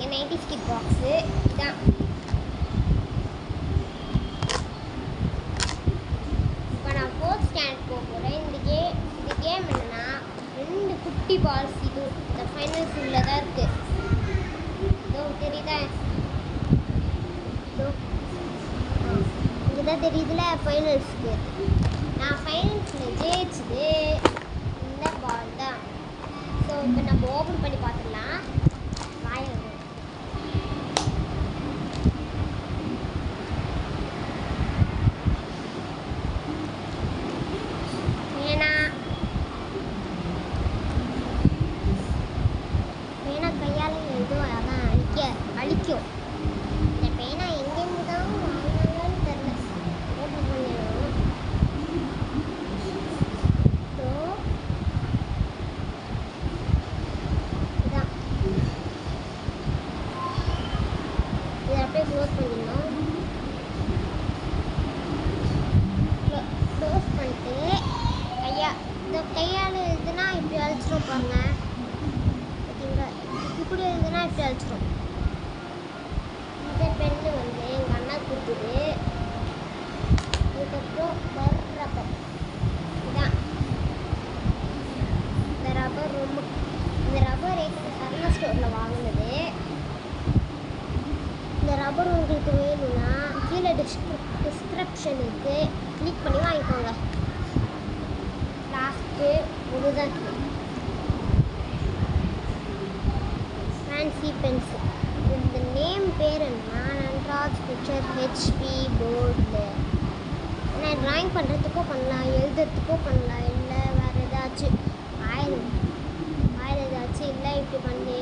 எங்கள் 90s kit box இதான். இப்போ நான் 4th ஸ்டாண்டர்ட் போக போகிறேன். இந்த கேம் என்னென்னா 2 குட்டி பால்ஸ். இது இந்த ஃபைனல்ஸ் உள்ளே தான் இருக்குது. இதோ தெரியுதா? இதோ இங்கே தான் தெரியுதுல ஃபைனல்ஸ்க்கு. நான் ஃபைனல்ஸில் ஜெயிச்சது இந்த பால் தான். ஸோ இப்போ நம்ம ஓப்பன் பண்ணி பார்த்துடலாம். வாயில் பேனா கையால் எழுதும், அதான் அழிக்கும். இந்த பேனா எங்கேருந்து தான் வாங்கினாங்கன்னு தெரில. ஓப்பன் பண்ணிடணும். ஸோ இதான் இதை அப்படியே க்ளோஸ் பண்ணிடணும். க்ளோஸ் பண்ணிட்டு கையால் எழுதுனா இப்படி அழிச்சிடும் பாருங்க. பார்த்தீங்களா? இப்படி எழுதுனா இப்படி அழிச்சிடும். இந்த பெண்ணு வந்து எங்கள் அண்ணா கொடுத்துது. அதுக்கப்புறம் ரப்பர் இதான். இந்த ரப்பர் சரணா ஸ்டோரில் வாங்கினது. இந்த ரப்பர் உங்களுக்கு வேணும்னா கீழே டிஸ்கிரிப்ஷன் இருக்குது, கிளிக் பண்ணி வாங்கிக்கோங்க. லாஸ்ட்டு இதுதான் ஃபேன்சி பென்சில். இந்த நேம் பேர் என்ன? Nanraj picture HP board. நான் ட்ராயிங் பண்ணுறதுக்கும் பண்ணலாம், எழுதுறதுக்கும் பண்ணலாம், இல்லை வேறு ஏதாச்சும் ஆயில் ஏதாச்சும் இல்லை இப்படி பண்ணி